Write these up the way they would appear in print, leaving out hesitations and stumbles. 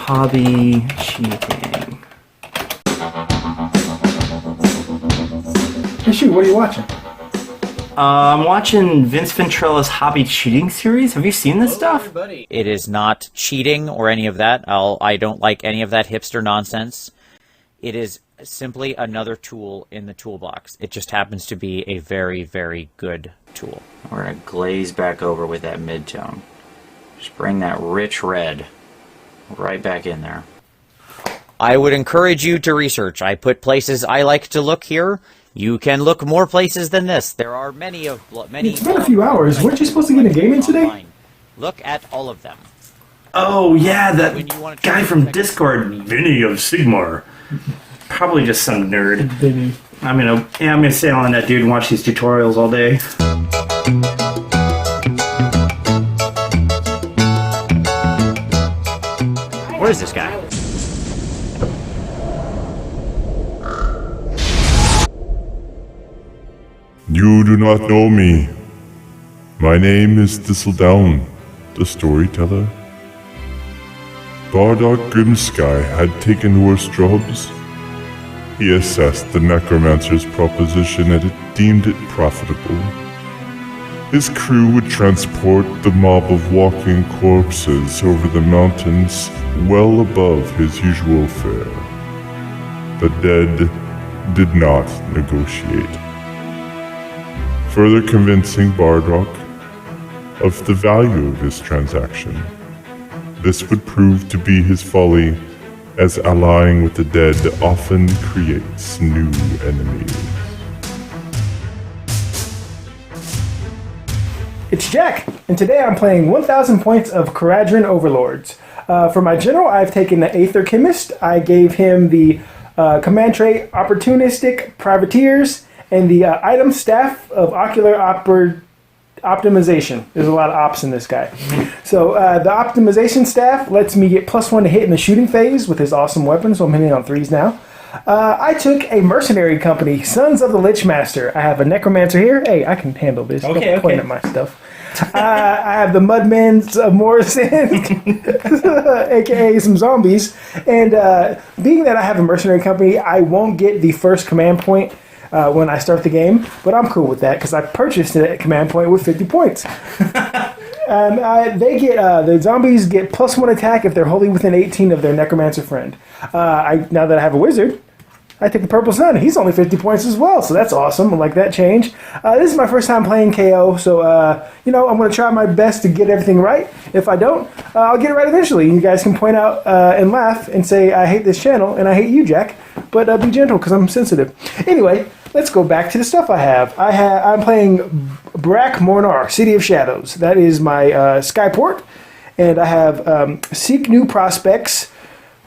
hobby cheating. Hey, shoot, what are you watching? I'm watching Vince Ventrella's hobby cheating series. Have you seen this stuff? It is not cheating or any of that. I don't like any of that hipster nonsense. It is simply another tool in the toolbox. It just happens to be a very, very good tool. We're going to glaze back over with that mid-tone. Just bring that rich red right back in there. I would encourage you to research. I put places I like to look here. You can look more places than this. There are many. It's been a few hours. Weren't you supposed to get a game in today? Look at all of them. Oh, yeah, that guy from Discord, Vinny of Sigmar. Probably just some nerd. Vinny. I'm gonna stay on that dude and watch these tutorials all day. Where is this guy? You do not know me. My name is Thistledown, the storyteller. Bardock Grimsky had taken worse jobs. He assessed the necromancer's proposition and deemed it profitable. His crew would transport the mob of walking corpses over the mountains well above his usual fare. The dead did not negotiate. Further convincing Bardock of the value of his transaction. This would prove to be his folly, as allying with the dead often creates new enemies. It's Jack, and today I'm playing 1,000 points of Kharadron Overlords. For my general, I've taken the Aether Chemist. I gave him the command trait Opportunistic Privateers and the item Staff of Ocular Optimization. There's a lot of ops in this guy. So the Optimization Staff lets me get +1 to hit in the shooting phase with his awesome weapon, so I'm hitting on 3s now. I took a mercenary company, Sons of the Lich Master. I have a necromancer here. Hey, I can handle this. Don't point at my stuff. I have the Mudmen's of Morrison, aka some zombies. And being that I have a mercenary company, I won't get the first command point when I start the game, but I'm cool with that because I purchased a command point with 50 points. The zombies get +1 attack if they're wholly within 18 of their necromancer friend. Now that I have a wizard, I take the Purple Sun. He's only 50 points as well, so that's awesome. I like that change. This is my first time playing KO, so I'm going to try my best to get everything right. If I don't, I'll get it right eventually. You guys can point out and laugh and say, I hate this channel, and I hate you, Jack. But be gentle, because I'm sensitive. Anyway, let's go back to the stuff I have. I'm playing Brack Mornar, City of Shadows. That is my Skyport. And I have Seek New Prospects,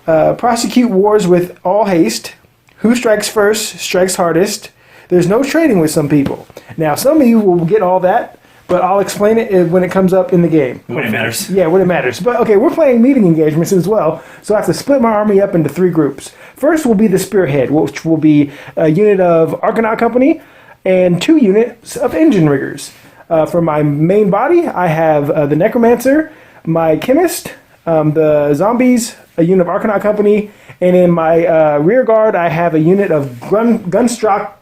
Prosecute Wars with All Haste, Who Strikes First Strikes Hardest. There's no trading with some people. Now, some of you will get all that, but I'll explain it when it comes up in the game. When it matters. Yeah, when it matters. But okay, we're playing meeting engagements as well, so I have to split my army up into 3 groups. First will be the Spearhead, which will be a unit of Argonaut Company and 2 units of Engine Riggers. For my main body, I have the Necromancer, my Chemist, the Zombies, a unit of Argonaut Company, and in my rear guard, I have a unit of Grunstock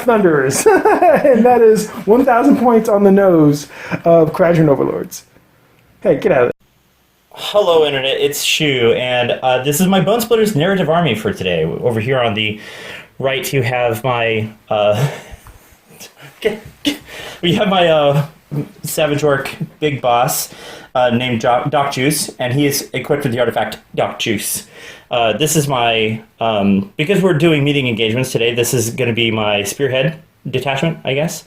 Thunderers. And that is 1,000 points on the nose of Kharadron Overlords. Hey, get out of there. Hello, Internet. It's Shu, and this is my Bonesplitterz narrative army for today. Over here on the right, you have my Savage Orc Big Boss named Doc Juice, and he is equipped with the artifact Doc Juice. This is my because we're doing meeting engagements today. This is going to be my Spearhead detachment, I guess.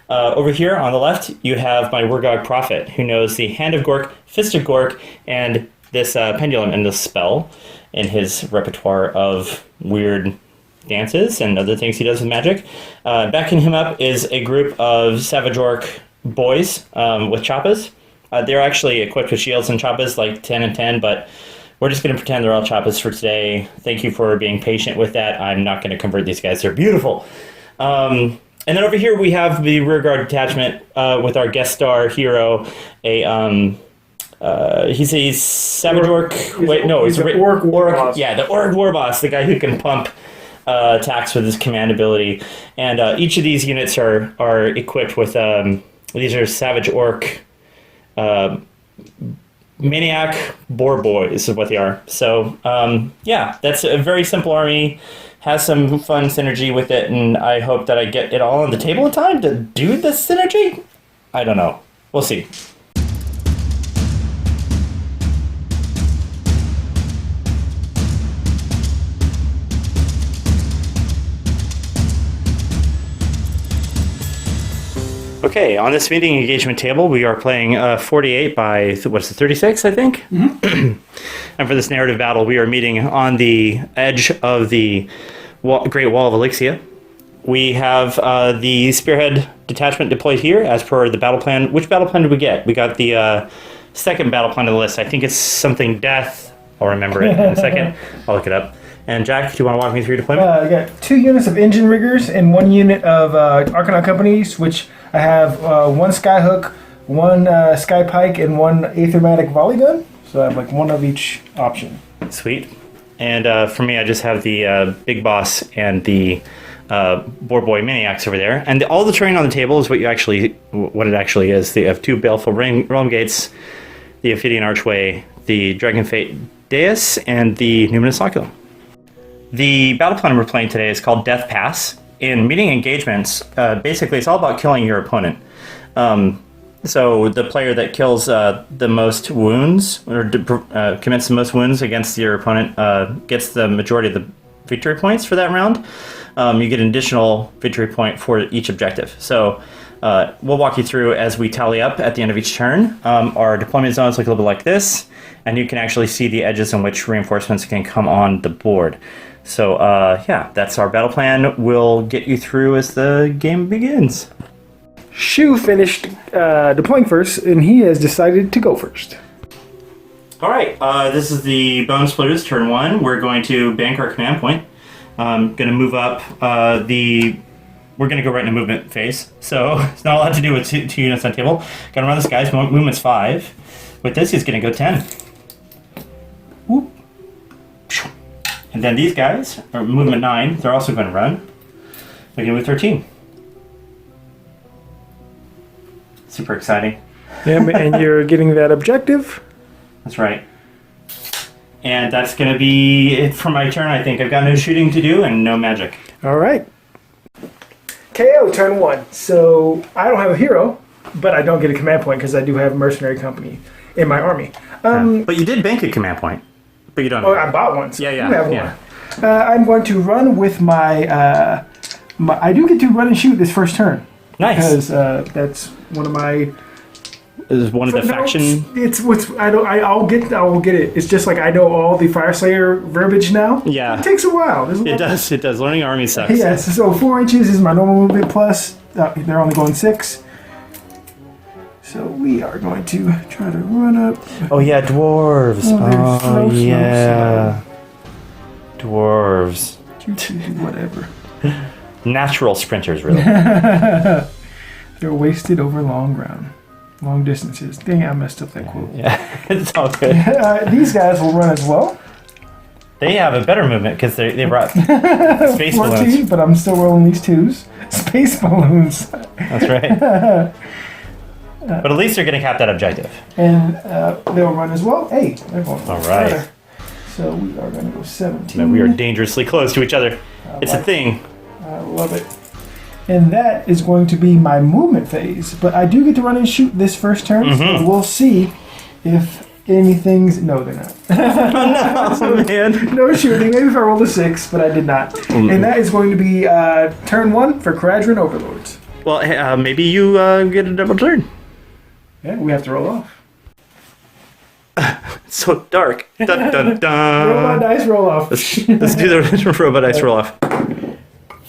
Over here on the left, you have my Wurgog Prophet, who knows the Hand of Gork, Fist of Gork, and this Pendulum and this spell in his repertoire of weird dances and other things he does with magic. Backing him up is a group of Savage Orc boys with choppas. They're actually equipped with shields and choppas, like 10 and 10, but we're just going to pretend they're all choppas for today. Thank you for being patient with that. I'm not going to convert these guys. They're beautiful. And then over here we have the rearguard detachment with our guest star hero, a He's a savage orc. Wait, no, he's an orc war boss. Yeah, the orc war boss, the guy who can pump attacks with his command ability. And each of these units are equipped with these are savage orc maniac boar boys is what they are. So yeah, that's a very simple army. Has some fun synergy with it, and I hope that I get it all on the table in time to do the synergy. I don't know. We'll see. Okay, on this meeting engagement table, we are playing 48 by, what's it, 36, I think? Mm-hmm. And for this narrative battle, we are meeting on the edge of the Great Wall of Elixia. We have the Spearhead detachment deployed here as per the battle plan. Which battle plan did we get? We got the second battle plan on the list. I think it's something death. I'll remember it in a second. I'll look it up. And Jack, do you want to walk me through deployment? I got 2 units of engine riggers and 1 unit of Arcanaut companies, which I have 1 Skyhook, 1 Sky Pike, and 1 Aethermatic Volley Gun. So I have like 1 of each option. Sweet. And for me, I just have the Big Boss and the Boar Boy Maniacs over there. And all the terrain on the table is what it actually is. They have 2 Baleful Realm Gates, the Ophidian Archway, the Dragon Fate Dais, and the Numinous Oculum. The battle plan we're playing today is called Death Pass. In meeting engagements, basically it's all about killing your opponent. So the player that kills the most wounds, or commits the most wounds against your opponent, gets the majority of the victory points for that round. You get an additional victory point for each objective. So we'll walk you through as we tally up at the end of each turn. Our deployment zones look a little bit like this, and you can actually see the edges in which reinforcements can come on the board. So yeah, that's our battle plan. We'll get you through as the game begins. Shu finished deploying first, and he has decided to go first. All right, this is the Bonesplitterz turn 1. We're going to bank our command point. Going to move up we're going to go right into movement phase. So it's not a lot to do with two units on the table. Going to run this guy's movement's 5. With this, he's going to go 10. Whoop. And then these guys are movement 9. They're also going to run. They're going to move 13. Super exciting. Yeah, and you're getting that objective. That's right. And that's going to be it for my turn, I think. I've got no shooting to do and no magic. All right. KO, turn 1. So I don't have a hero, but I don't get a command point because I do have mercenary company in my army. But you did bank a command point. But you don't have I bought one. So Yeah. I have one. I'm going to run with my, I do get to run and shoot this first turn. Nice. Because that's one of my... Is one of the faction... It's what's... I'll get it. It's just like I know all the Fireslayer verbiage now. Yeah. It takes a while. It does. Learning army sucks. Yes, so 4 inches is my normal movement plus. They're only going 6. So we are going to try to run up. Oh yeah, dwarves. Oh, yeah. Dwarves. Whatever. Natural sprinters, really. They're wasted over long distances. Dang, I messed up that quote. Yeah, it's all good. These guys will run as well. They have a better movement because they brought space 14, balloons. but I'm still rolling these 2s. Space balloons. That's right. But at least they're going to cap that objective. And they'll run as well. Hey, they're going All right. further. So we are going to go 17. Man, we are dangerously close to each other. It's a thing. I love it. And that is going to be my movement phase. But I do get to run and shoot this first turn. So we'll see if anything's... No, they're not. Oh, man. No shooting. Maybe if I rolled a 6, but I did not. And that is going to be turn 1 for Kharadron Overlords. Well, maybe you get a double turn. Yeah, we have to roll off. It's so dark. Dun, dun, dun. Robot dice roll off. Let's do the robot dice roll off.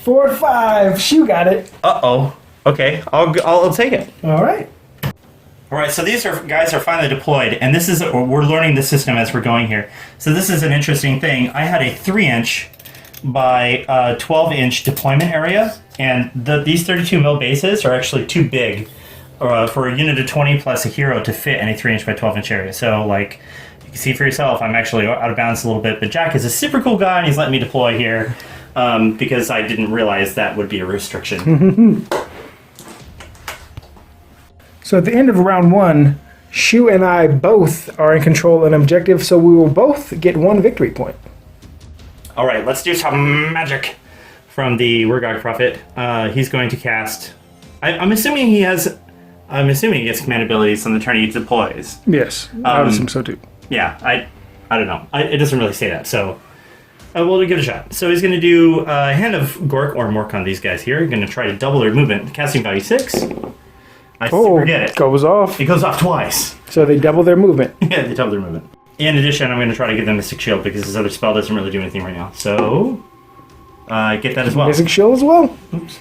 4, 5. Shu got it. Uh-oh. Okay, I'll take it. All right. All right, so these guys are finally deployed, and this is we're learning the system as we're going here. So this is an interesting thing. I had a 3-inch by 12-inch deployment area, and these 32 mil bases are actually too big for a unit of 20 plus a hero to fit in a 3-inch by 12-inch area. So, like, you can see for yourself, I'm actually out of bounds a little bit. But Jack is a super cool guy, and he's letting me deploy here because I didn't realize that would be a restriction. So at the end of round 1, Shu and I both are in control and objective, so we will both get 1 victory point. All right, let's do some magic from the Urgog Prophet. He's going to cast... I'm assuming he has... I'm assuming he gets command abilities on the turn he deploys. Yes, I would assume so too. Yeah, I don't know. It doesn't really say that, so... we'll give it a shot. So he's going to do Hand of Gork or Mork on these guys here. He's going to try to double their movement. Casting value 6. I forget it. Goes off. It goes off twice. So they double their movement. Yeah, they double their movement. In addition, I'm going to try to give them Mystic Shield because his other spell doesn't really do anything right now. So, get that as well. Mystic Shield as well. Oops.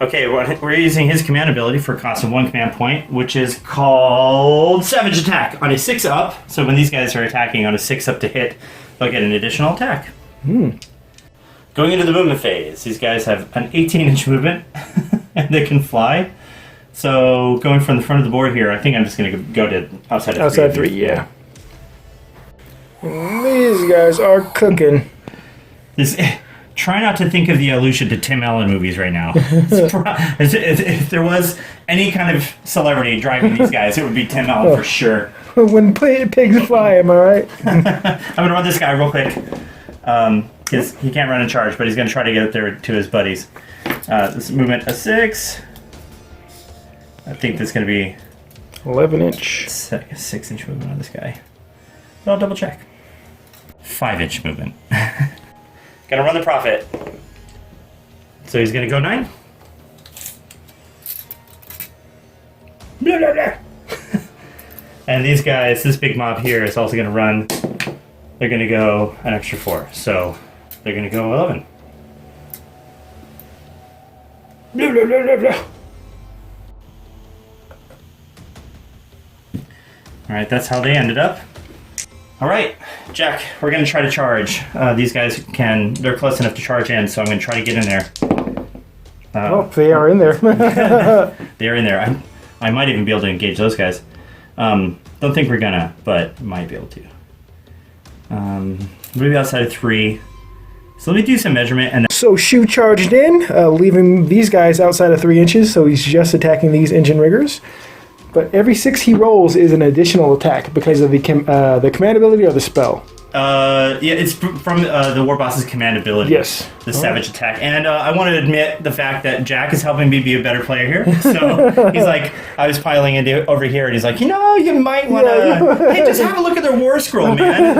Okay, we're using his command ability for a cost of 1 command point, which is called Savage Attack on a 6-up. So when these guys are attacking on a 6-up to hit, they'll get an additional attack. Going into the movement phase, these guys have an 18-inch movement, and they can fly. So going from the front of the board here, I think I'm just going to go to outside of 3. Outside 3, yeah. These guys are cooking. Try not to think of the allusion to Tim Allen movies right now. If there was any kind of celebrity driving these guys, it would be Tim Allen for sure. When pigs fly, am I right? I'm going to run this guy real quick. He can't run in charge, but he's going to try to get up there to his buddies. This movement a 6. I think that's going to be 11-inch. 6-inch movement on this guy. But I'll double check. 5-inch movement. Gonna run the Prophet. So he's gonna go 9. Blah, blah, blah. And these guys, this big mob here is also gonna run. They're gonna go an extra 4. So they're gonna go 11. Blah, blah, blah, blah, blah. Alright, that's how they ended up. Alright, Jack, we're going to try to charge. These guys they're close enough to charge in, so I'm going to try to get in there. They are in there. They're in there. I might even be able to engage those guys. Don't think we're going to, but might be able to. Maybe outside of 3. So let me do some measurement. And So Shu charged in, leaving these guys outside of 3 inches, so he's just attacking these engine riggers. But every 6 he rolls is an additional attack because of the command ability or the spell. Yeah, it's from the War Boss's command ability. Yes. The Savage Attack. And I want to admit the fact that Jack is helping me be a better player here. So he's like, I was piling into over here, and he's like, you might want to, hey, just have a look at their War Scroll, man.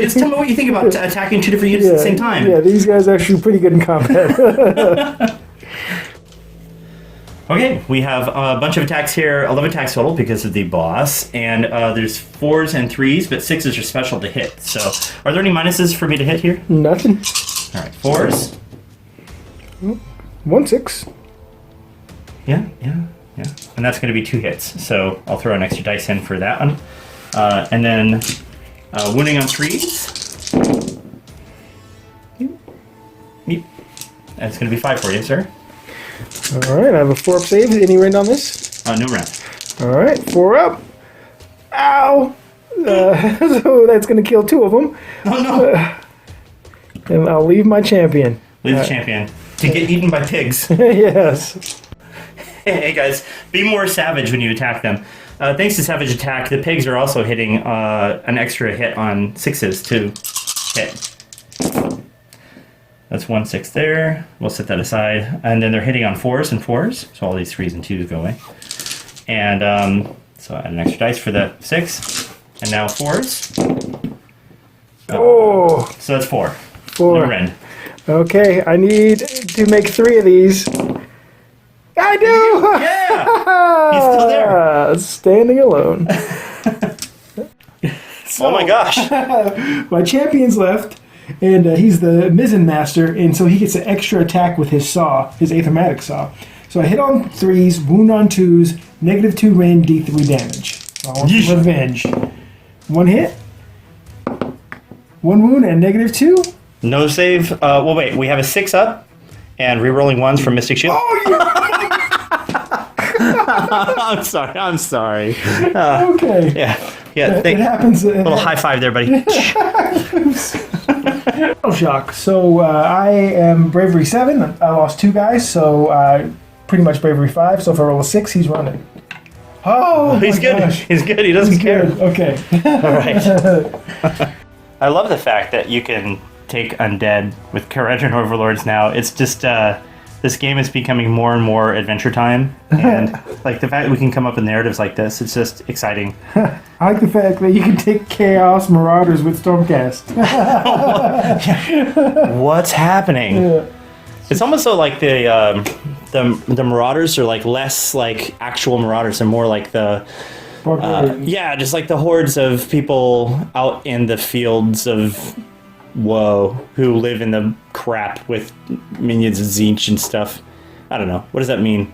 Just tell me what you think about attacking 2 different units at the same time. Yeah, these guys are actually pretty good in combat. Okay, we have a bunch of attacks here, 11 attacks total because of the boss, and there's 4s and 3s, but 6s are special to hit. So, are there any minuses for me to hit here? Nothing. All right, 4s. 1 6. Yeah. And that's going to be 2 hits, so I'll throw an extra dice in for that one. And then wounding on 3s. Yep. That's going to be 5 for you, sir. All right, I have a 4-up save. Any rend on this? No rend. All right, 4 up. Ow! So that's going to kill 2 of them. Oh, no. And I'll leave my champion. Leave the champion to get eaten by pigs. Yes. Hey, guys, be more savage when you attack them. Thanks to Savage Attack, the pigs are also hitting an extra hit on 6s to hit. That's 1 6 there. We'll set that aside. And then they're hitting on 4s and 4s. So all these 3s and 2s go away. And so add an extra dice for the 6. And now 4s. So that's 4. 4. No rend. Okay, I need to make 3 of these. I do! Yeah! He's still there. Standing alone. Oh my gosh. My champion's left. And he's the mizzen master, and so he gets an extra attack with his saw, his Aethermatic saw. So I hit on 3s, wound on 2s, -2 rend, D3 damage. I want some revenge. 1 hit, 1 wound, and -2. No save. Well, wait. We have a 6 up, and rerolling 1s from Mystic Shield. Oh, I'm sorry. I'm sorry. Okay. Yeah. It happens. Little high five there, buddy. Oh, shock. So I am bravery 7. I lost 2 guys, so pretty much bravery 5. So if I roll a 6, he's running. Oh, he's my good. gosh. He's good. He doesn't care. Good. Okay. All right. I love the fact that you can take undead with Kharadron Overlords now. It's just this game is becoming more and more Adventure Time, and like the fact that we can come up with narratives like this, it's just exciting. I like the fact that you can take Chaos Marauders with Stormcast. What's happening? Yeah. It's almost so like the Marauders are like less like actual Marauders and more like the just like the hordes of people out in the fields of woe who live in the crap with minions of Tzeentch and stuff. I don't know. What does that mean?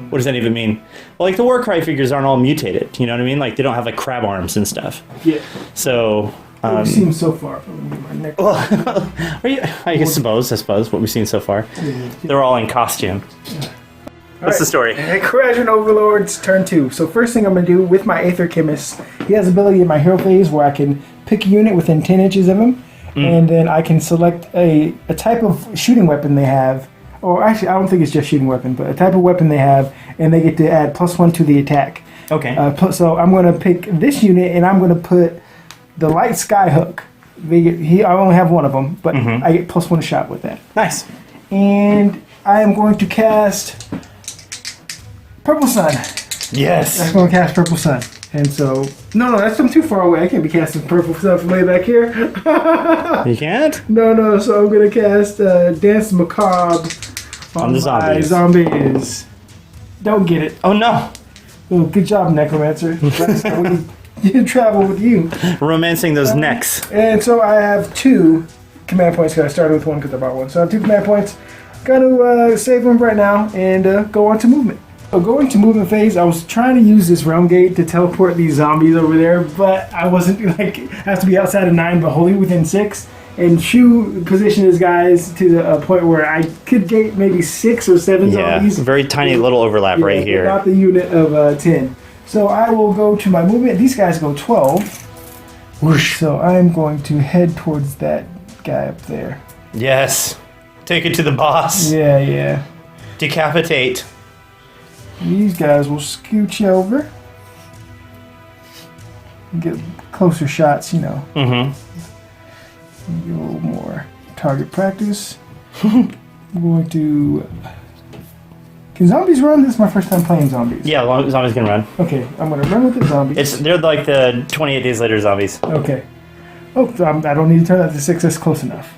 What does that even mean? Well, like the Warcry figures aren't all mutated. You know what I mean? Like they don't have like crab arms and stuff. Yeah. So. What we've seen so far. I suppose what we've seen so far. They're all in costume. What's the story? Kharadron Overlords, turn 2. So first thing I'm going to do with my Aether Chemist, he has ability in my hero phase where I can pick a unit within 10 inches of him, and then I can select a type of shooting weapon they have, or actually I don't think it's just shooting weapon, but a type of weapon they have, and they get to add +1 to the attack. Okay. So I'm going to pick this unit, and I'm going to put the light skyhook. I only have one of them, but I get +1 shot with that. Nice. And I am going to cast Purple Sun. Yes. I'm going to cast Purple Sun. And so, no, that's from too far away. I can't be casting Purple Sun from way back here. You can't? No. So I'm going to cast Dance Macabre on the my zombies. Zombies. Don't get it. Oh no. Oh, good job, Necromancer. That's how we travel with you. Romancing those necks. And so I have 2 command points because I started with 1 because I bought 1. So I have 2 command points. Got to save them right now and go on to movement. So going to movement phase, I was trying to use this realm gate to teleport these zombies over there, but I wasn't I have to be outside of 9, but wholly within 6. And Shu positioned his guys to the point where I could gate maybe 6 or 7 zombies. Yeah, very tiny little overlap right here. Not the unit of 10. So I will go to my movement. These guys go 12. Whoosh. So I'm going to head towards that guy up there. Yes. Take it to the boss. Yeah. Decapitate. These guys will scooch over. Get closer shots, you know. Mm-hmm. Get a little more target practice. I'm going to... Can zombies run? This is my first time playing zombies. Yeah, zombies can run. Okay, I'm going to run with the zombies. They're like the 28 Days Later zombies. Okay. Oh, I don't need to turn that to 6. That's close enough.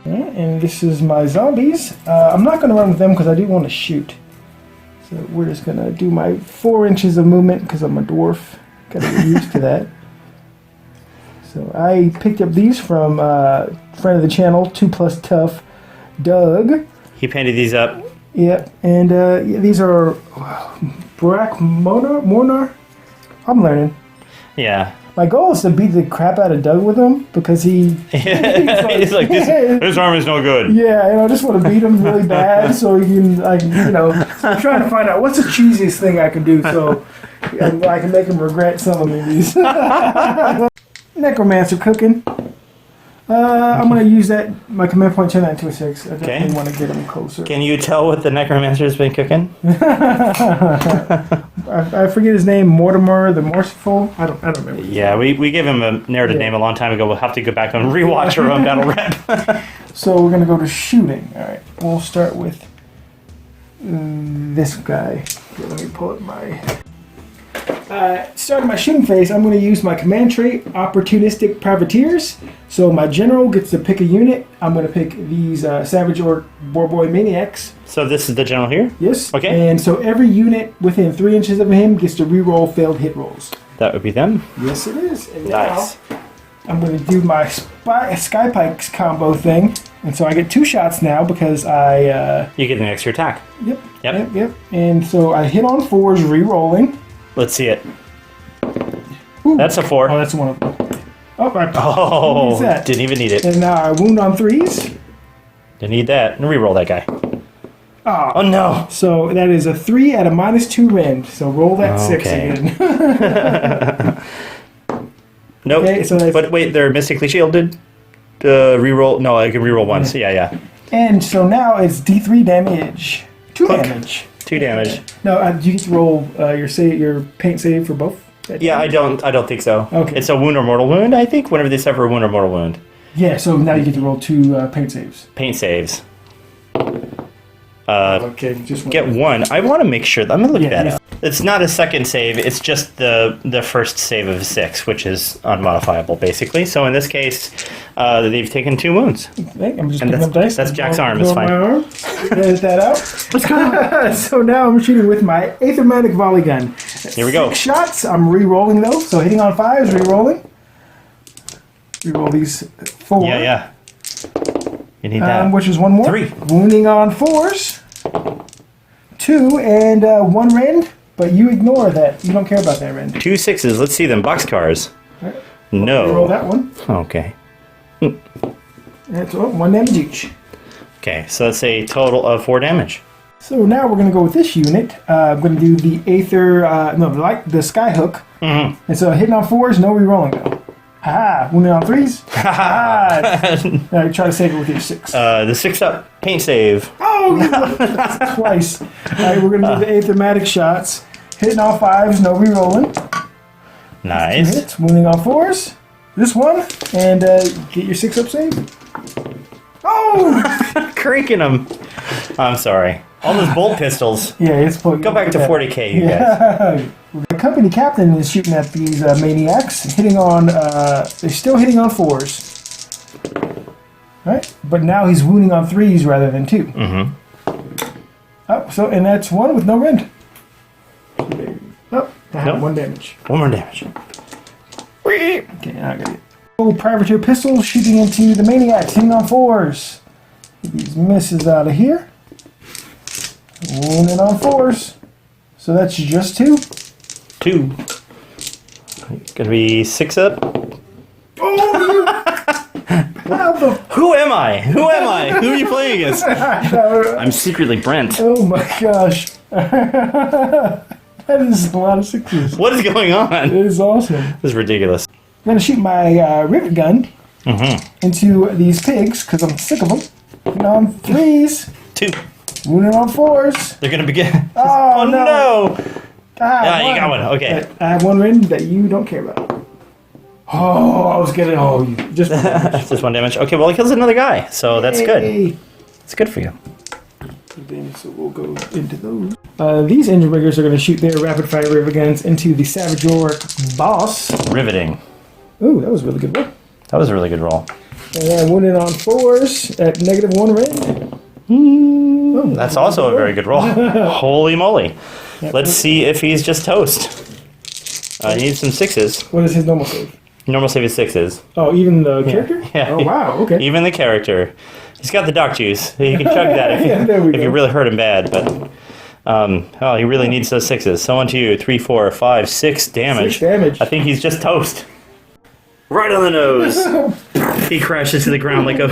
And this is my zombies. I'm not going to run with them because I do want to shoot. So we're just going to do my 4 inches of movement because I'm a dwarf. Got to get used to that. So I picked up these from friend of the channel, 2+ Tough, Doug. He painted these up. Yep, and these are Barak Mornar. I'm learning. Yeah. My goal is to beat the crap out of Doug with him because he's like this arm is no good. Yeah, I just want to beat him really bad so he can, I'm trying to find out what's the cheesiest thing I can do so I can make him regret some of these. Necromancer cooking. I'm going to use my command point, turn that into a 6. I definitely want to get him closer. Can you tell what the Necromancer has been cooking? I forget his name, Mortimer the Merciful. I don't remember. Yeah, we gave him a narrative name a long time ago. We'll have to go back and rewatch our own battle rep. So we're going to go to shooting. All right, we'll start with this guy. Okay, let me pull up my... starting my shooting phase, I'm going to use my command trait, Opportunistic Privateers. So my general gets to pick a unit. I'm going to pick these Savage Orc Boarboy Maniacs. So this is the general here? Yes. Okay. And so every unit within 3 inches of him gets to reroll failed hit rolls. That would be them? Yes, it is. And nice. Now, I'm going to do my Sky Pikes combo thing. And so I get 2 shots now because I... you get an extra attack. Yep. And so I hit on 4s, re-rolling. Let's see it. Ooh. That's a 4. Oh, that's one of them. Didn't even need it. And now I wound on 3s. Didn't need that. And re-roll that guy. Oh no! So that is a 3 at a -2 rend. So roll that 6 Okay. again. Nope. Okay, so that's- but wait, they're mystically shielded. Reroll. No, I can reroll once. Yeah. And so now it's D3 damage. 2 Click. damage. 2 damage. No, do you get to roll your paint save for both? Yeah, I don't think so. Okay. It's a wound or mortal wound, I think, whenever they suffer a wound or mortal wound. Yeah, so now you get to roll 2 paint saves. Paint saves. Okay, just one. Get 1. I want to make sure. I'm going to look Yeah, that yes. up. It's not a second save. It's just the first save of 6, which is unmodifiable, basically. So in this case, they've taken 2 wounds. Okay, I'm just And picking up dice. that's Jack's arm, Go it's on fine. my arm. Edit that out. Let's go. So now I'm shooting with my Aethermatic Volley Gun. Here we go. 6 shots. I'm re-rolling though. So hitting on 5s, re-rolling. Re-roll these 4. Yeah. You need that. Which is 1 more. 3. Wounding on 4s. 2 and 1 rend. But you ignore that. You don't care about that rend. 2 6s. Let's see them. Boxcars. Right. Roll No. that one. Okay. That's 1 damage each. Okay, so that's a total of 4 damage. So now we're going to go with this unit. I'm going to do the Aether, the Skyhook. Mm-hmm. And so hitting on 4s, no re-rolling though. Haha, wounded on 3s. Haha. Now you try to save it with your 6. The 6 up paint save. Oh, that's twice. All right, we're going to do the Aethermatic shots. Hitting on 5s, no re-rolling. 2 Nice. hits, wounding on 4s. This one, and get your 6 up save. Oh! Cranking them. I'm sorry. All those bolt pistols. Yeah, it's Go back to 40k, you guys. Yeah. The company captain is shooting at these maniacs, hitting on. They're still hitting on 4s. Right, but now he's wounding on 3s rather than 2. Mm-hmm. Oh, so and that's 1 with no rend. Oh, Nope. 1 damage. 1 more damage. Okay, I got it. Oh, privateer pistol shooting into the maniacs, hitting on 4s. Get these misses out of here. Wounding on 4s. So that's just 2. 2. Gonna be 6 up. Oh, how the Who am I? Who are you playing against? I'm secretly Brent. Oh my gosh. That is a lot of 6s. What is going on? It is awesome. This is ridiculous. I'm going to shoot my rivet gun into these pigs because I'm sick of them. Hitting on 3s. 2. Wounding on 4s. They're gonna begin. Oh, no. no! Ah, You got one. Okay. I have 1 rend that you don't care about. Oh, I was getting. Oh, you just. Just 1 damage. Okay, well, he kills another guy, so that's good. Hey. It's good for you. So we'll go into those. These engine riggers are going to shoot their rapid fire rivet guns into the Savage Orc boss. Riveting. Ooh, that was a really good one. That was a really good roll. And then wounded on 4s at -1 rend. Oh, That's also a very good roll. Holy moly. Let's see if he's just toast. He needs some 6s. What is his normal save? Normal save is 6s. Oh, even the character? Yeah. Oh, wow. Okay. Even the character. He's got the doc juice. He can chug that if, Yeah, there we if go. you really hurt him bad. But he really needs those 6s. So 1, 2, 3, 4, 5, 6 damage. 6 damage. I think he's just toast. Right on the nose. He crashes to the ground like a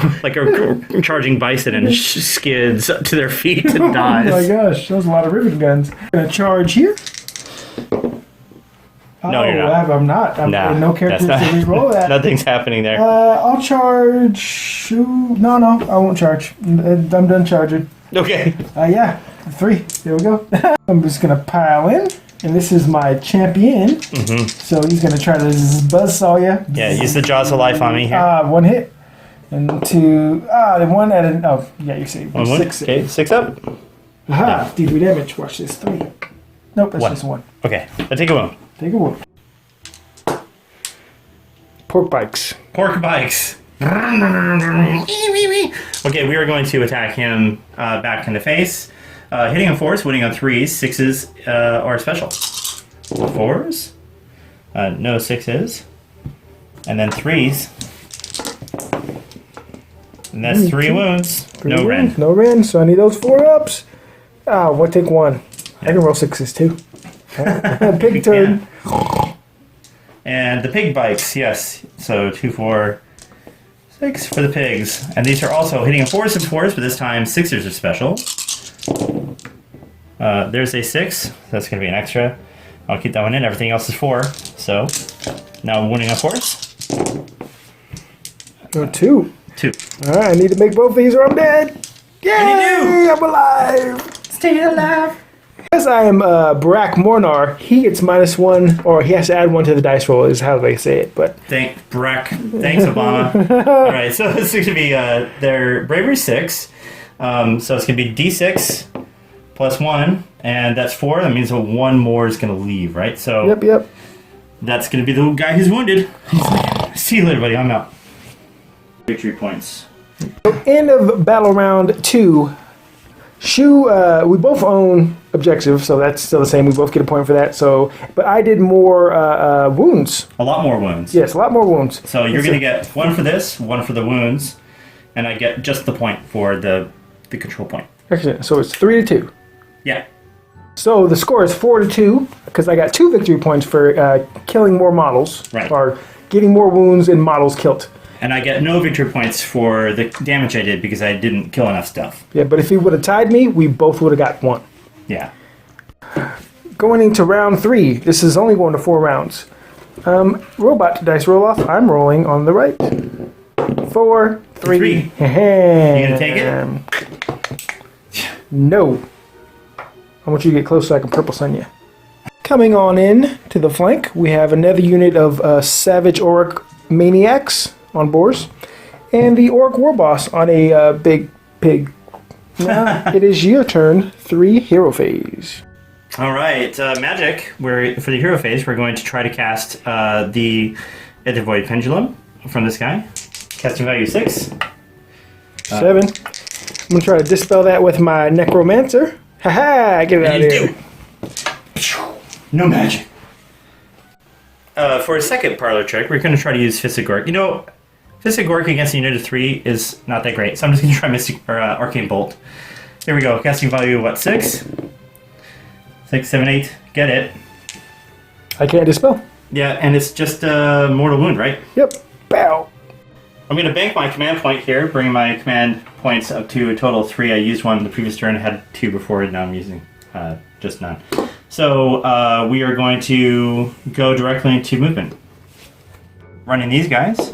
charging bison and skids up to their feet and Oh my dies. gosh, that was a lot of rivet guns. I'm going to charge here. No, you're not. I'm not. I'm Nah, no characters that's to not- re-roll that. Nothing's happening there. I'll charge. No, I won't charge. I'm done charging. Okay. Yeah, 3. There we go. I'm just gonna pile in, and this is my champion. So he's gonna try to buzzsaw you. Yeah, use the jaws of life on me here. 1 hit, and 2. Then 1 at an. Oh, yeah, you see. 1, 6. Okay, 6 up. Aha, D3 damage. Watch this. 3. Nope, that's 1. just 1. Okay, I take a wound. Take a wound. Pork bikes. Pork bikes. Okay, we are going to attack him back in the face. Hitting on 4s, winning on 3s, 6s are special. 4s, no 6s, and then 3s. And that's 3 wounds. No rend. No rend, so I need those 4-ups. We'll take 1. I can roll 6s too. Pig turn. And the pig bikes, yes. So 2, 4, 6 for the pigs. And these are also hitting on 4s and 4s, but this time 6ers are special. There's a 6. That's going to be an extra. I'll keep that one in. Everything else is 4. So now I'm winning on 4s. Oh, 2. 2. All right, I need to make both these or I'm dead. Yay! I'm alive. Stay alive. As I am Brack Mornar, he gets -1, or he has to add 1 to the dice roll, is how they say it. But Thanks, Obama. All right, so it's going to be their bravery 6. So it's going to be D6 plus 1, and that's 4. That means 1 more is going to leave, right? So yep. that's going to be the guy who's wounded. See you later, buddy. I'm out. Victory points. End of battle round 2. Shu, we both own objective, so that's still the same. We both get a point for that. So, but I did more wounds. A lot more wounds. Yes, a lot more wounds. So you're going to get 1 for this, 1 for the wounds, and I get just the point for the control point. Excellent. So it's 3 to 2. Yeah. So the score is 4 to 2 because I got 2 victory points for killing more models, Right. or getting more wounds and models killed. And I get no victory points for the damage I did because I didn't kill enough stuff. Yeah, but if he would have tied me, we both would have got 1. Yeah. Going into round 3. This is only going to 4 rounds. Robot dice roll off. I'm rolling on the right. 4, 3. 3. You gonna take it? No. I want you to get close so I can purple sun you. Coming on in to the flank, we have another unit of Savage Orc Maniacs on boars, and the Orc Warboss on a big pig. Now it is your turn. 3 hero phase. All right, magic. For the hero phase, we're going to try to cast the Void Pendulum from this guy. Casting value 6. 7. I'm gonna try to dispel that with my Necromancer. Haha! Get it out of here. No magic. For a second parlor trick, we're going to try to use Fist of Gork. You know, Fist of Gork against a unit of 3 is not that great, so I'm just going to try Arcane Bolt. Here we go. Casting value, what, 6? 6, 7, 8. Get it. I can't dispel. Yeah, and it's just mortal wound, right? Yep. Bow. I'm going to bank my command point here, bring my command points up to a total of 3. I used 1 in the previous turn, I had 2 before, and now I'm using just none. So we are going to go directly into movement. Running these guys.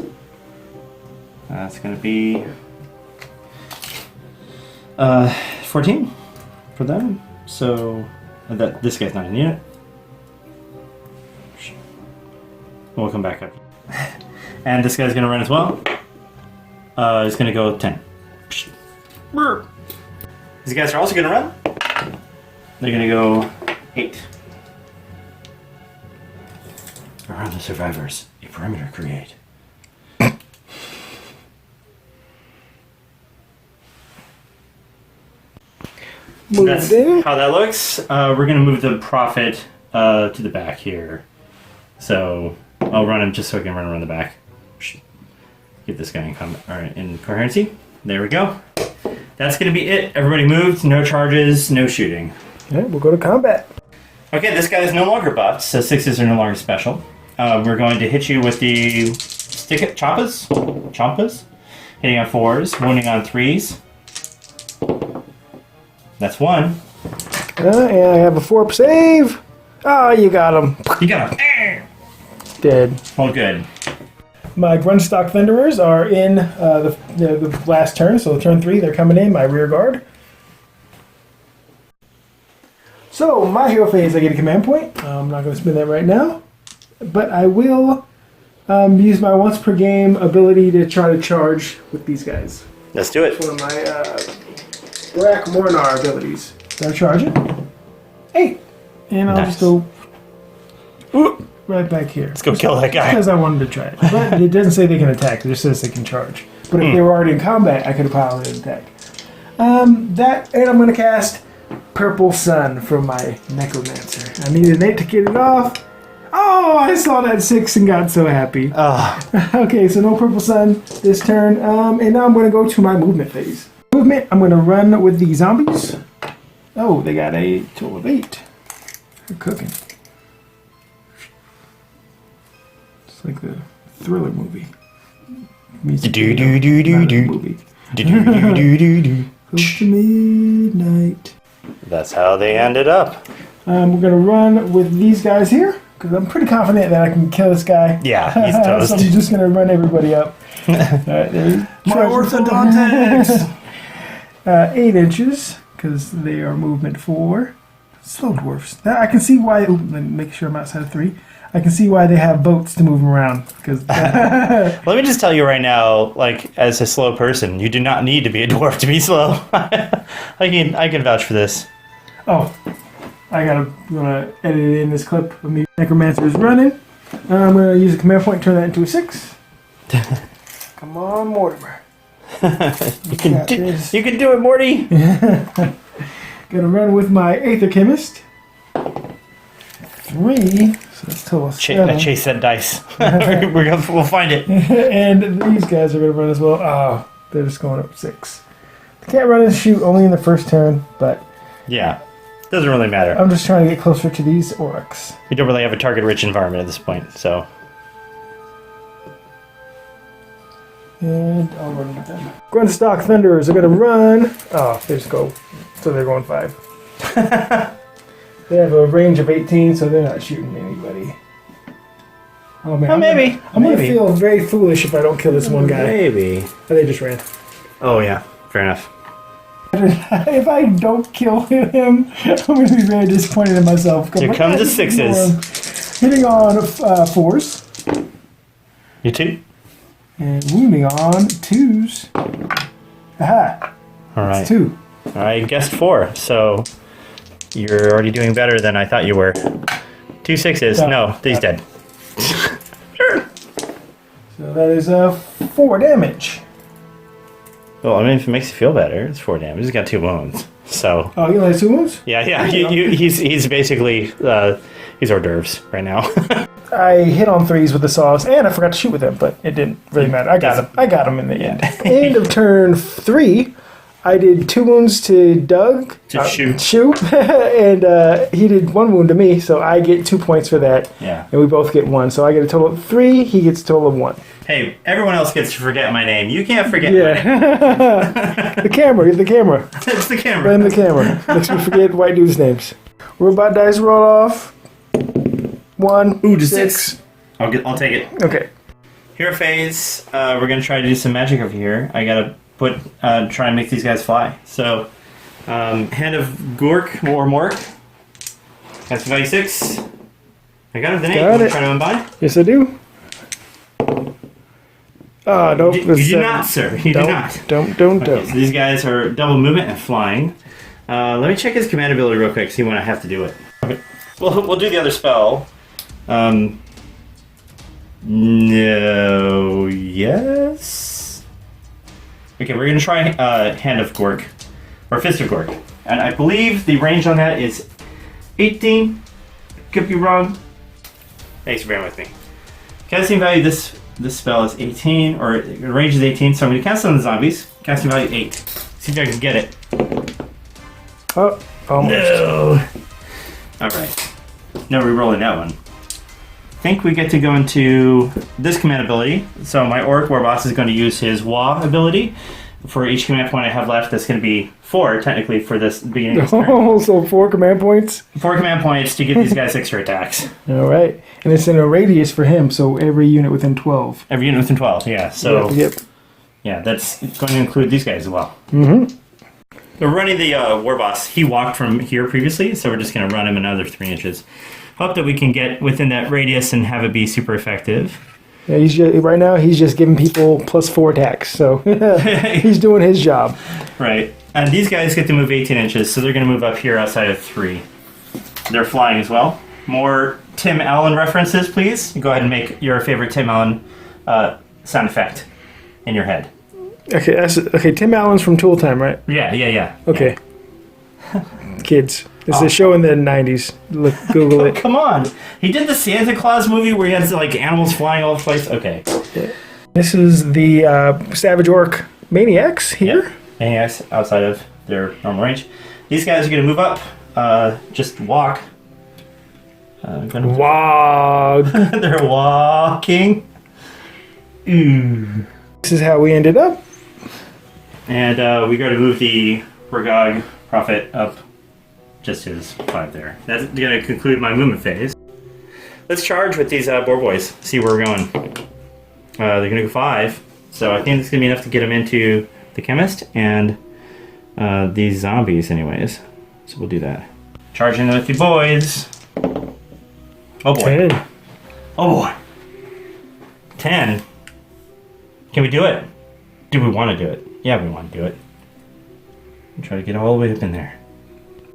That's going to be 14 for them. So this guy's not in unit. We'll come back up. And this guy's going to run as well. He's going to go 10. These guys are also going to run. They're going to go 8. Around the survivors, a perimeter create. That's how that looks. We're going to move the Prophet to the back here. So I'll run him just so I can run around the back. Get this guy in coherency. There we go. That's going to be it. Everybody moved. No charges, no shooting. Okay, we'll go to combat. Okay, this guy is no longer buffed, so 6s are no longer special. We're going to hit you with the Chompas. Hitting on 4s, wounding on 3s. That's 1. And I have a 4 save. Oh, you got him. You got him. Dead. Well, good. My Grunstock Thunderers are in the last turn, so turn 3, they're coming in, my rear guard. So, my hero phase, I get a command point. I'm not going to spend that right now. But I will use my once per game ability to try to charge with these guys. Let's do it. It's one of my Brack Mornar abilities. So I charge it. 8. And I'll just go right back here. Let's go kill that guy. Because I wanted to try it. But it doesn't say they can attack. It just says they can charge. But if they were already in combat, I could have piloted an attack. And I'm going to cast Purple Sun from my Necromancer. I needed an 8 to get it off. Oh, I saw that 6 and got so happy. Okay, so no Purple Sun this turn. And now I'm going to go to my movement phase. Movement, I'm going to run with the zombies. Oh, they got a total of 8. They're cooking. It's like the Thriller movie. Music video, not a movie. Close to midnight. That's how they ended up. We're going to run with these guys here, because I'm pretty confident that I can kill this guy. Yeah, he's toast. So I'm just going to run everybody up. All right, there's My orthodontics! 8 inches, because they are movement 4. Slow dwarfs. Now, I can see why. Let me make sure I'm outside of 3. I can see why they have boats to move them around. Because Let me just tell you right now, like, as a slow person, you do not need to be a dwarf to be slow. I can vouch for this. oh, I'm gonna edit in this clip of me. Necromancer is running. I'm gonna use a command point, turn that into a 6. Come on, Mortimer. You can do it, Morty. Gonna run with my Aether Chemist. 3. So that's total 7. Chase that dice. We'll find it. And these guys are gonna run as well. Oh, they're just going up 6. They can't run and shoot only in the first turn, but Yeah, doesn't really matter. I'm just trying to get closer to these orcs. We don't really have a target-rich environment at this point, so. And I'll run with them. Grunstock Thunderers are going to run. Oh, they just go. So they're going 5. They have a range of 18, so they're not shooting anybody. Oh, man. Maybe. I'm going to feel very foolish if I don't kill this one guy. Maybe. Oh, they just ran. Oh, yeah. Fair enough. If I don't kill him, I'm going to be very disappointed in myself. Here come the 6s. Hitting on 4s. You too? And wounding on 2s. Aha. All right. It's 2. I guessed 4, so you're already doing better than I thought you were. 2 6s. No, he's dead. So that is 4 damage. Well, I mean, if it makes you feel better, it's 4 damage. He's got 2 wounds. So. Oh, you only have 2 wounds? Yeah. He's basically he's hors d'oeuvres right now. I hit on 3s with the saws, and I forgot to shoot with them, but it didn't really matter. I got him in the end. End of turn 3, I did 2 wounds to Doug. To shoot. Shoot. And he did 1 wound to me, so I get 2 points for that. Yeah. And we both get 1. So I get a total of 3, he gets a total of 1. Hey, everyone else gets to forget my name. You can't forget my name. The camera. It's the camera. Blame the camera. Makes me forget white dudes' names. Robot dice roll off. 1. Ooh, to 6. I'll take it. Okay. Hero phase. We're gonna try to do some magic over here. I gotta try and make these guys fly. So, Hand of Gork or Mork. That's value 6. I got it with an 8. Got it. Try to unbind. Yes, I do. Oh, don't. You do not, sir. You do not. Don't. Okay, so these guys are double movement and flying. Let me check his command ability real quick, see when I have to do it. Okay. We'll do the other spell. No. Yes. Okay, we're gonna try Hand of Gork or Fist of Gork, and I believe the range on that is 18. Could be wrong. Thanks for bearing with me. Casting value this spell is 18, or the range is 18, so I'm going to cast it on the zombies. Casting value 8. See if I can get it. Oh, almost. No! Alright. No re-rolling that one. I think we get to go into this command ability. So my Orc Warboss is going to use his Wah ability. For each command point I have left, that's going to be 4, technically, for this beginning of this turn. Oh, so 4 command points? 4 command points to give these guys extra attacks. All right. And it's in a radius for him, so every unit within 12. Every unit within 12, yeah. So, Yep. yeah, that's going to include these guys as well. Mm-hmm. We're running the Warboss. He walked from here previously, so we're just going to run him another 3 inches. Hope that we can get within that radius and have it be super effective. Yeah, right now he's just giving people +4 attacks, so he's doing his job. Right. And these guys get to move 18 inches, so they're going to move up here outside of 3. They're flying as well. More Tim Allen references, please. Go ahead and make your favorite Tim Allen sound effect in your head. Okay, Tim Allen's from Tool Time, right? Yeah. Okay. Kids. It's a show in the 90s. Look, Google it. Come on. He did the Santa Claus movie where he has like animals flying all over the place. Okay. This is the Savage Orc Maniacs here. Yep. Maniacs outside of their normal range. These guys are going to move up. Just walk. Wow. They're walking. Ooh. This is how we ended up. And we got to move the Ragog Prophet up just his 5 there. That's going to conclude my movement phase. Let's charge with these boar boys. See where we're going. They're going to go 5. So I think it's going to be enough to get them into the chemist and these zombies anyways. So we'll do that. Charging with the boys. Oh boy. 10. Oh boy. 10. Can we do it? Do we want to do it? Yeah, we want to do it. And try to get all the way up in there.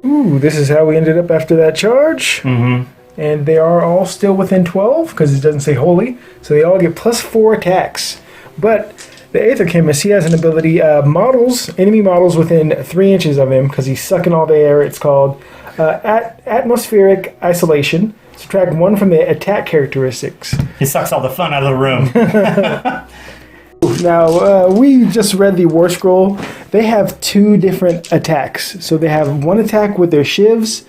Ooh, this is how we ended up after that charge. Mm-hmm. And they are all still within 12 because it doesn't say holy. So they all get +4 attacks. But the Aether Chemist, he has an ability, enemy models within 3 inches of him because he's sucking all the air. It's called Atmospheric Isolation. Subtract 1 from the attack characteristics. He sucks all the fun out of the room. Now, we just read the War Scroll. They have 2 different attacks. So they have 1 attack with their shivs,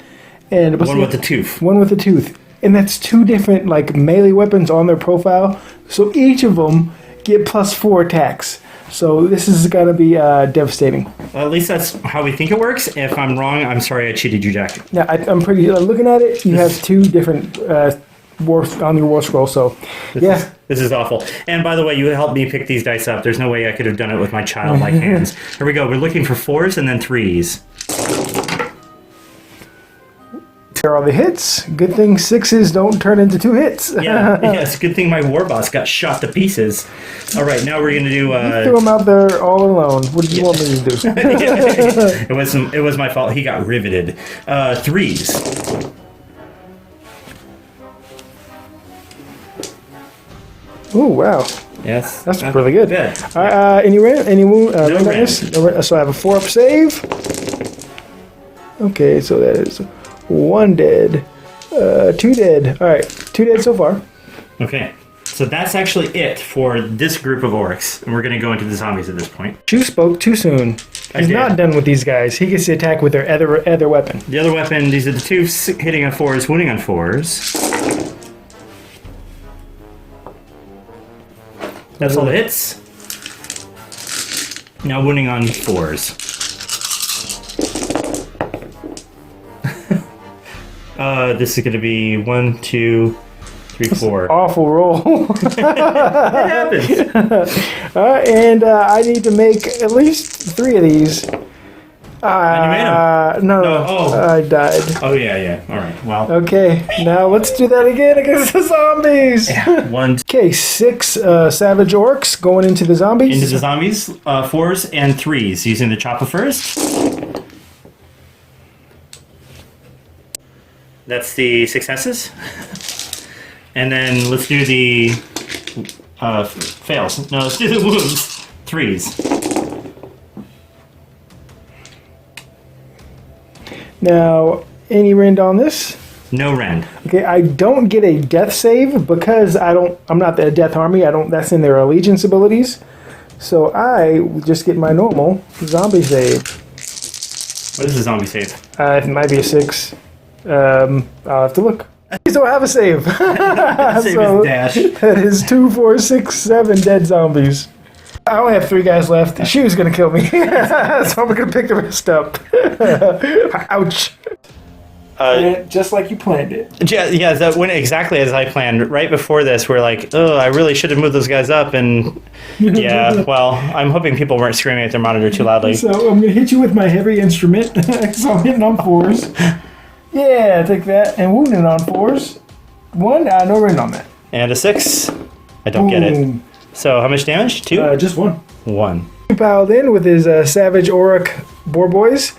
and One with the tooth. One with the tooth. And that's 2 different like melee weapons on their profile. So each of them get +4 attacks. So this is going to be devastating. Well, at least that's how we think it works. If I'm wrong, I'm sorry I cheated you, Jack. Now, I'm pretty... looking at it, you have 2 different on your War Scroll, so... This is awful. And by the way, you helped me pick these dice up. There's no way I could have done it with my childlike hands. Here we go. We're looking for 4s and then 3s. There are the hits. Good thing 6s don't turn into 2 hits. Yeah, yes. Good thing my war boss got shot to pieces. All right, now we're going to do... Threw him out there all alone. What did you want me to do? It was my fault. He got riveted. 3s. Oh, wow. Yes. That's really good. All right, any wound? No on this? So I have a 4-up save. Okay, so that is 1 dead. 2 dead. All right, 2 dead so far. Okay. So that's actually it for this group of orcs. And we're going to go into the zombies at this point. You spoke too soon. He's not done with these guys. He gets to attack with their other weapon. The other weapon, these are the 2s hitting on 4s, wounding on 4s. That's all the hits. Now wounding on 4s. This is going to be 1, 2, 3, 4. Awful roll. It happens. And I need to make at least 3 of these. And you made them. No. Oh. I died. Oh, yeah. All right. Well. Okay, now let's do that again against the zombies. Yeah. 1, 2. Okay, 6 savage orcs going into the zombies. Into the zombies, 4s and 3s. Using the chopper first. That's the successes. And then let's do the fails. No, let's do the wounds. 3s. Now, any rend on this? No rend. Okay, I don't get a death save because I'm not the death army. That's in their allegiance abilities. So I just get my normal zombie save. What is the zombie save? It might be a 6. I'll have to look. I don't have a save. Save So is dash. that is 2, 4, 6, 7 dead zombies. I only have 3 guys left. She was gonna kill me, so I'm gonna pick the rest up. Ouch. Just like you planned it. Yeah, that went exactly as I planned. Right before this, we're like, oh, I really should have moved those guys up. And yeah, well, I'm hoping people weren't screaming at their monitor too loudly. So I'm going to hit you with my heavy instrument. So I'm hitting on 4s. Yeah, take that. And wounding on 4s. 1, no rend on that. And a 6. I don't get it. So how much damage? 2? Just 1. 1. He piled in with his Savage Auric Boar Boys.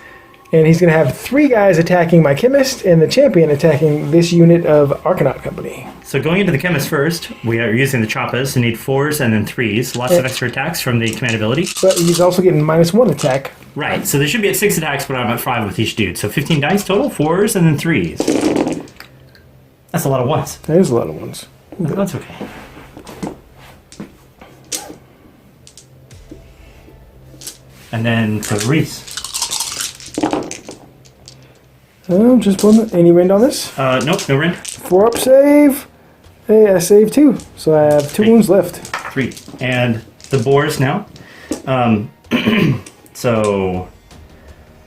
And he's going to have 3 guys attacking my Chemist and the Champion attacking this unit of Arcanaut Company. So going into the Chemist first, we are using the Choppas. We need 4s and then 3s. Lots of extra attacks from the command ability. But he's also getting -1 attack. Right, so they should be at 6 attacks, but I'm at 5 with each dude. So 15 dice total, 4s and then 3s. That's a lot of 1s. That is a lot of 1s. That's okay. And then 3s. Just 1. Any rend on this? Nope, no rend. 4-up save. Hey, I saved 2. So I have 2 wounds left. 3. And the boars now. So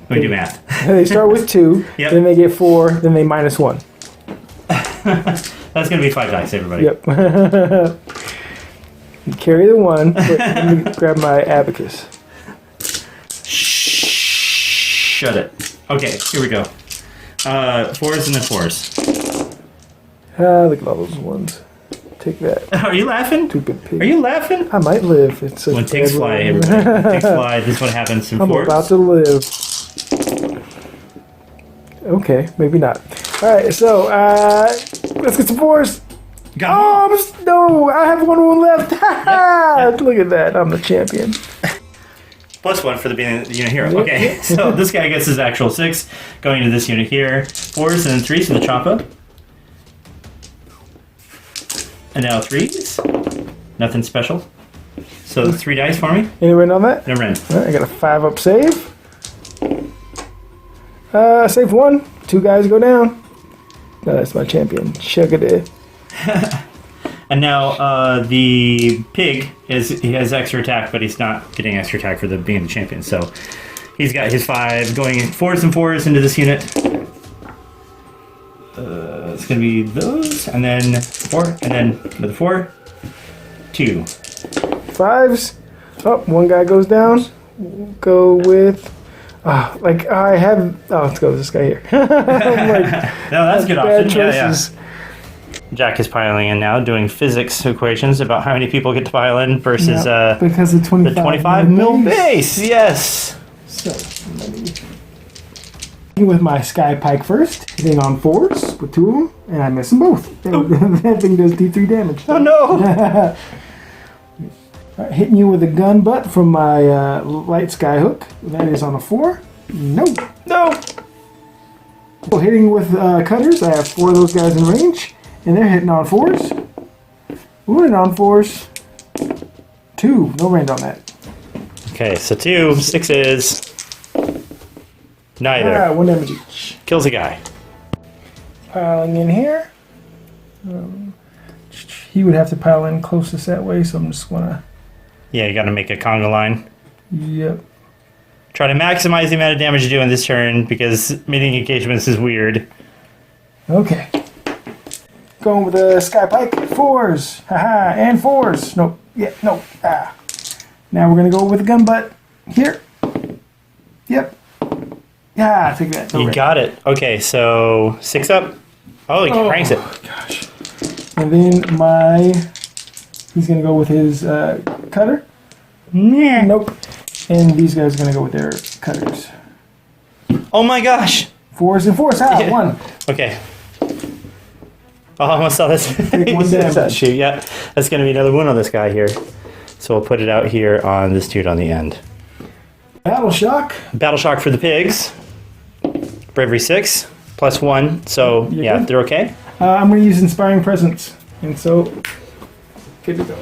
Let me do math. They start with 2, Yep. then they get 4, then they minus 1. That's going to be 5 dice, everybody. Yep. You carry the 1. Wait, let me grab my abacus. Shut it. Okay, here we go. 4s and then 4s. Look at all those ones. Take that. Are you laughing? Stupid pig. Are you laughing? I might live. It's such When a pigs bad fly, rule. everybody. When pigs fly, this is what happens in I'm 4s. about to live. Okay, maybe not. Alright, so, let's get some 4s. Got 'em all. No, I have one left. Look at that. I'm the champion. +1 for the being the unit hero. Okay, so this guy gets his actual 6 going into this unit here. 4s and then 3s for the choppa. And now 3s. Nothing special. So 3 dice for me. Any win on that? No rend. Alright, I got a 5-up save. Save 1. 2 guys go down. No, that's my champion. Shugga. And now the pig he has extra attack, but he's not getting extra attack for being the champion. So he's got his 5 going 4s and 4s into this unit. It's gonna be those, and then 4, and then another 4, 2. 5s. Oh, 1 guy goes down. We'll go with. Let's go with this guy here. I'm like, No, that's a good bad option. Yeah. choices. Jack is piling in now, doing physics equations about how many people get to pile in versus Yeah, because of the 25, 25 mil base. Yes. So, with my Sky Pike first, hitting on 4s with 2 of them, and I miss them both. That thing does D3 damage. Oh no. Right, hitting you with a gun butt from my light sky hook. That is on a 4. Nope. No. Well, hitting with cutters, I have 4 of those guys in range, and they're hitting on 4s. Wounded on 4s. 2. No range on that. Okay, so 2 6s. Neither. 1 damage each. Kills a guy. Piling in here. He would have to pile in closest that way, so I'm just gonna. Yeah, you got to make a conga line. Yep. Try to maximize the amount of damage you do in this turn because meeting engagements is weird. Okay. Going with the Sky Pike. 4s. Haha. And 4s. Nope. Yeah. No. Ah. Now we're gonna go with the gun butt here. Yep. Yeah. Take that. No You range. got it. Okay, so 6 up. Oh, he cranks it. Gosh. And then he's gonna go with his cutter. Yeah. Nope. And these guys are gonna go with their cutters. Oh my gosh. 4s and 4s. Ah, Yeah. 1. Okay. Oh, I almost saw this. Take 1 damage. Shoot, yeah. That's going to be another one on this guy here. So we'll put it out here on this dude on the end. Battle shock. Battle shock for the pigs. Bravery 6 +1. So You're yeah, good. they're okay. I'm gonna use Inspiring Presence, and so good to go.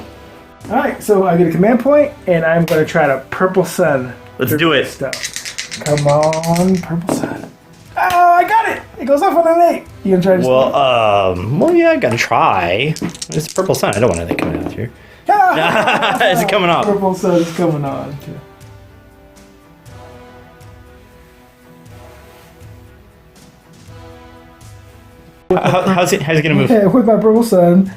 All right, so I get a command point, and I'm gonna try to Purple Sun. Let's do it. Stuff. Come on, Purple Sun. Oh, I got it! It goes off on an 8. You gonna try to? Well, yeah, I gotta try. It's Purple Sun. I don't want anything coming out here. Is it coming off? Purple Sun is coming on. How's it gonna move? Yeah, with my Purple Sun,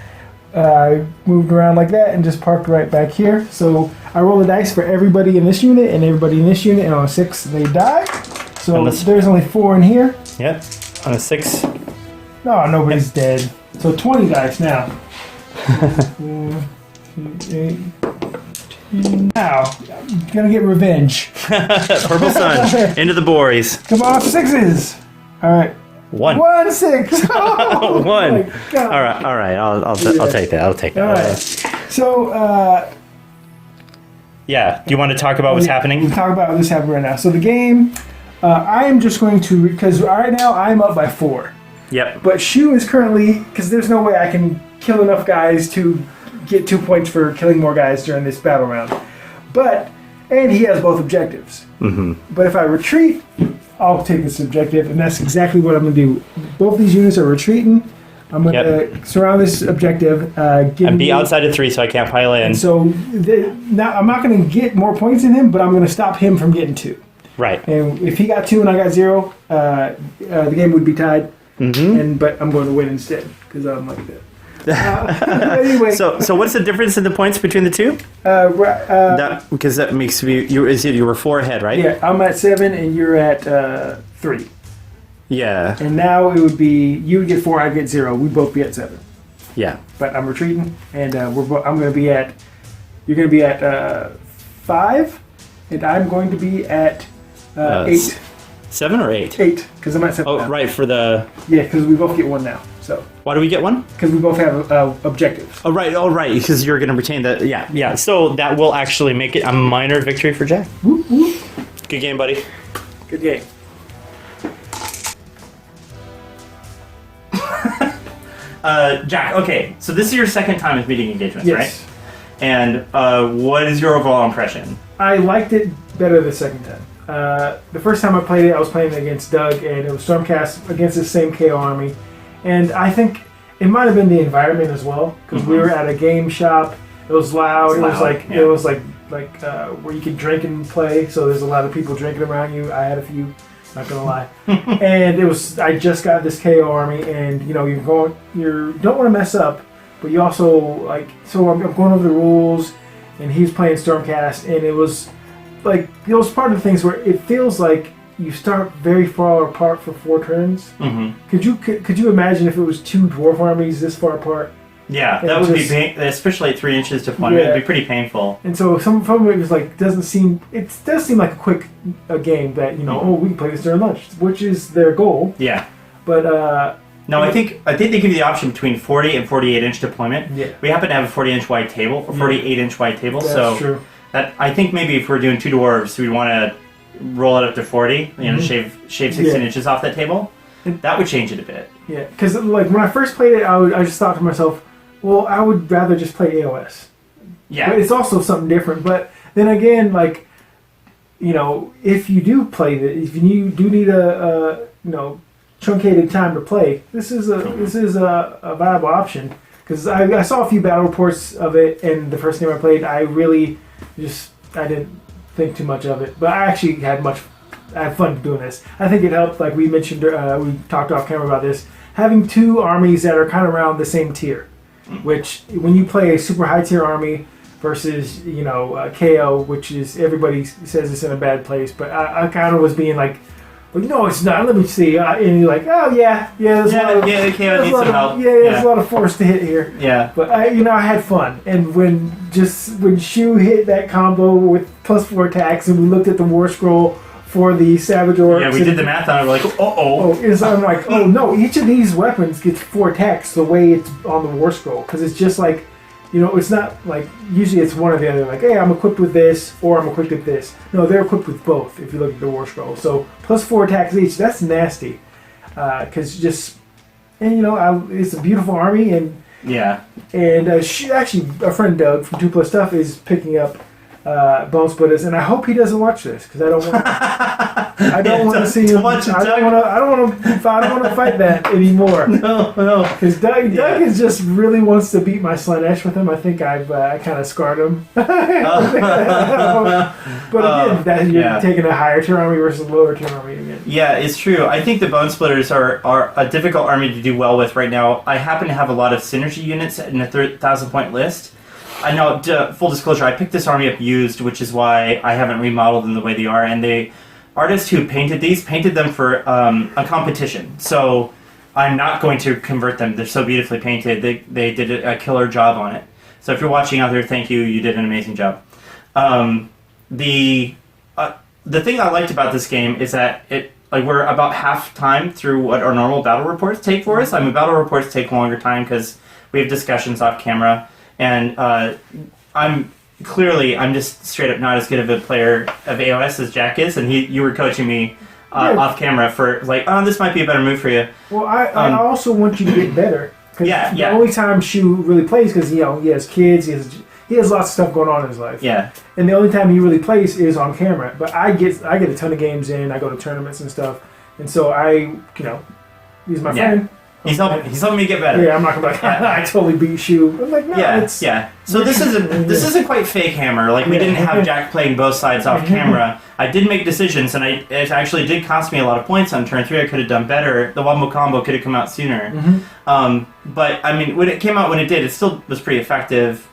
I moved around like that and just parked right back here. So I roll the dice for everybody in this unit and everybody in this unit, and on a 6 they die. So Unless- there's only 4 in here. Yep. On a 6. No, nobody's dead. So 20 dice now. 4, 8, 10. Now, I'm gonna get revenge. Purple Sun. Into the boys. Come on, 6s. All right. 1. 1 6. Oh, 1. my God. All right. I'll take that. I'll take that. All right. So, Yeah. Do you want to talk about what's happening? We'll talk about what's happening right now. So the game, I'm just going to, because right now I'm up by 4. Yep. But Shu is currently, because there's no way I can kill enough guys to get 2 points for killing more guys during this battle round. And he has both objectives. Mm-hmm. But if I retreat, I'll take this objective, and that's exactly what I'm going to do. Both these units are retreating. I'm going to surround this objective. And be outside of 3 so I can't pile in. So now I'm not going to get more points in him, but I'm going to stop him from getting 2. Right. And if he got 2 and I got 0, the game would be tied. Mm-hmm. But I'm going to win instead because I'm like that. Anyway, So what's the difference in the points between the two? Because that makes you were 4 ahead, right? Yeah, I'm at 7 and you're at 3. Yeah. And now it would be you would get 4, I'd get 0. We'd both be at 7. Yeah. But I'm retreating, and I'm going to be at. You're going to be at 5, and I'm going to be at 8. 7 or 8? 8, because I'm at 7. Oh, now. right, for the... Yeah, because we both get 1 now. So. Why do we get 1? Because we both have objectives. Oh, right, because you're going to retain the... Yeah. So that will actually make it a minor victory for Jack. Whoop, whoop. Good game, buddy. Good game. Jack, okay, so this is your second time with meeting engagements, Yes. right? And what is your overall impression? I liked it better the second time. The first time I played it, I was playing against Doug, and it was Stormcast against the same KO army. And I think it might have been the environment as well, because we were at a game shop. It was loud. It was like where you could drink and play. So there's a lot of people drinking around you. I had a few, not gonna lie. And it was I just got this KO army, and you don't want to mess up, but you also like. So I'm going over the rules, and he's playing Stormcast, and it was like those part of the things where it feels like you start very far apart for 4 turns. Mm-hmm. Could you imagine if it was 2 dwarf armies this far apart? Yeah, that would be especially at 3 inches deployment. It'd be pretty painful. And so some of it was like it does seem like a quick game that we can play this during lunch, which is their goal. Yeah. But no, I think they give you the option between 40 and 48 inch deployment. Yeah. We happen to have a 40-inch wide table, or 48-inch wide table. That's true. That I think maybe if we're doing 2 dwarves, we'd want to roll it up to 40. Shave 16 inches off that table. That would change it a bit. Yeah, because like when I first played it, I just thought to myself, well, I would rather just play AOS. Yeah. But it's also something different. But then again, like, if you do play if you do need a truncated time to play, this is a viable option. Because I saw a few battle reports of it, and the first game I played, I really I didn't think too much of it. But I actually had fun doing this. I think it helped, like we mentioned, we talked off camera about this, having 2 armies that are kind of around the same tier. Which, when you play a super high tier army versus, KO, which is, everybody says it's in a bad place, but I kind of was being like, well, no, it's not. Let me see. And you're like, oh, yeah. There's the KO needs some help. Yeah, there's a lot of force to hit here. Yeah. But, I had fun. And when Shu hit that combo with +4 attacks, and we looked at the War Scroll for the Savage Orcs. Yeah, we did the math on it. We're like, I'm like, oh no, each of these weapons gets 4 attacks the way it's on the War Scroll. Because it's just like, it's not like, usually it's one or the other. Like, hey, I'm equipped with this, or I'm equipped with this. No, they're equipped with both, if you look at the War Scroll. So, +4 attacks each, that's nasty. Because it's a beautiful army, and... Yeah. And actually, our friend Doug from 2 Plus Stuff is picking up Bonesplitterz, and I hope he doesn't watch this because I don't want. I don't want to see him. I don't want to fight that anymore. No. Because Doug is just really wants to beat my Slanesh with him. I think I've kind of scarred him. But again, you're taking a higher tier army versus a lower tier army again. Yeah, it's true. I think the Bonesplitterz are a difficult army to do well with right now. I happen to have a lot of synergy units in a 1,000-point list. I know, full disclosure, I picked this army up used, which is why I haven't remodeled them the way they are. And the artist who painted these painted them for a competition. So I'm not going to convert them. They're so beautifully painted. They did a killer job on it. So if you're watching out there, thank you. You did an amazing job. The thing I liked about this game is that we're about half time through what our normal battle reports take for us. Battle reports take longer time because we have discussions off camera. And I'm just straight up not as good of a player of AOS as Jack is, and you were coaching me off camera for this might be a better move for you. Well, I also want you to get better. The only time Shu really plays because he has kids, he has lots of stuff going on in his life. Yeah. And the only time he really plays is on camera. But I get a ton of games in. I go to tournaments and stuff, and so he's my friend. He's helping me get better. Yeah, I'm not gonna be like, I totally beat Shu. I'm like, no, Yeah, it's yeah. So this isn't quite fake Hammer. Like we didn't have Jack playing both sides off camera. I did make decisions, and it actually did cost me a lot of points on turn 3. I could have done better. The wombo combo could have come out sooner. But I mean, when it came out when it did, it still was pretty effective.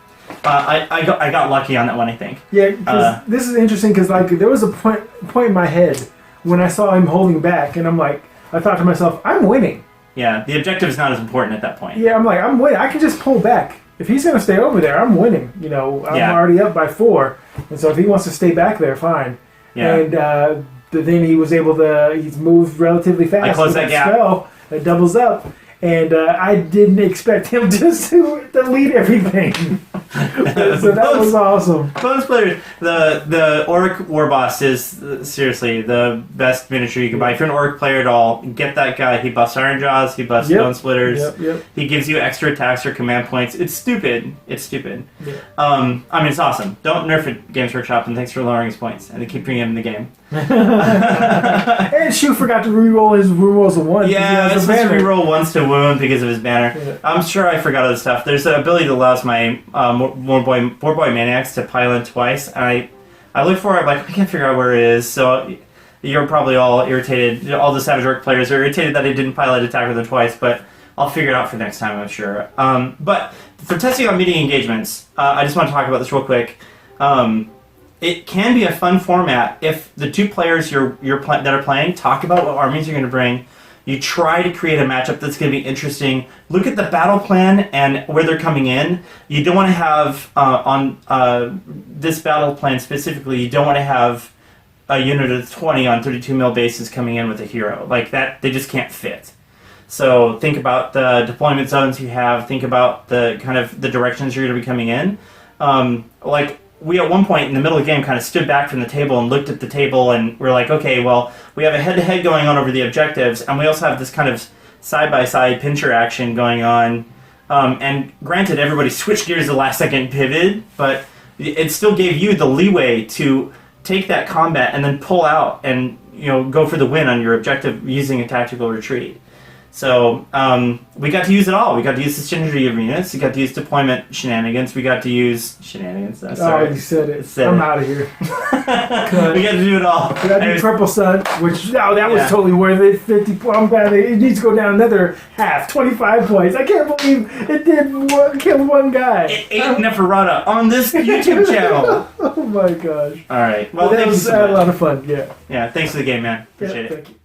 I got lucky on that one, I think. Yeah, because this is interesting because like there was a point in my head when I saw him holding back, and I thought to myself, I'm winning. Yeah, the objective is not as important at that point. Yeah, I'm like, I'm winning. I can just pull back. If he's going to stay over there, I'm winning. You know, I'm already up by 4. And so if he wants to stay back there, fine. Yeah. And then he was able to, he's moved relatively fast. I closed that gap. Spell that doubles up. And I didn't expect him just to delete everything. So that was awesome. Bonesplitterz, the Orc War Boss is seriously the best miniature you can buy. If you're an Orc player at all, get that guy. He buffs Iron Jaws, he buffs Bonesplitterz. Yep. He gives you extra attacks or command points. It's stupid. Yeah. I mean, it's awesome. Don't nerf it, Games Workshop, and thanks for lowering his points and to keep bringing him in the game. And Shu forgot to reroll his rerolls of 1. Yeah, I was supposed to reroll once to wound because of his banner. Yeah. I'm sure I forgot other stuff. There's an ability that allows my Warboy Maniacs to pile in twice, and I look for it, like, I can't figure out where it is, so you're probably all irritated. All the Savage Orc players are irritated that I didn't pilot attack with it twice, but I'll figure it out for next time, I'm sure. But for testing on meeting engagements, I just want to talk about this real quick. It can be a fun format if the two players that are playing talk about what armies you're going to bring. You try to create a matchup that's going to be interesting. Look at the battle plan and where they're coming in. You don't want to have, on this battle plan specifically, you don't want to have a unit of 20 on 32 mil bases coming in with a hero. Like that, they just can't fit. So think about the deployment zones you have. Think about the kind of the directions you're going to be coming in. We at one point in the middle of the game kind of stood back from the table and looked at the table, and we're like, okay, well, we have a head-to-head going on over the objectives, and we also have this kind of side-by-side pincher action going on. And granted, everybody switched gears the last second pivot, but it still gave you the leeway to take that combat and then pull out and go for the win on your objective using a tactical retreat. So we got to use it all. We got to use the synergy of units. We got to use deployment shenanigans. We got to use shenanigans. Sorry. Oh, you said it. I'm out of here. We got to do it all. We got to do Purple Sun, which that was totally worth it. 50. I'm glad it needs to go down another half. 25 points. I can't believe it did kill one guy. It ate Neferata on this YouTube channel. Oh my gosh. All right. Well, that was a lot of fun. Yeah. Yeah. Thanks for the game, man. Appreciate it. Thank you.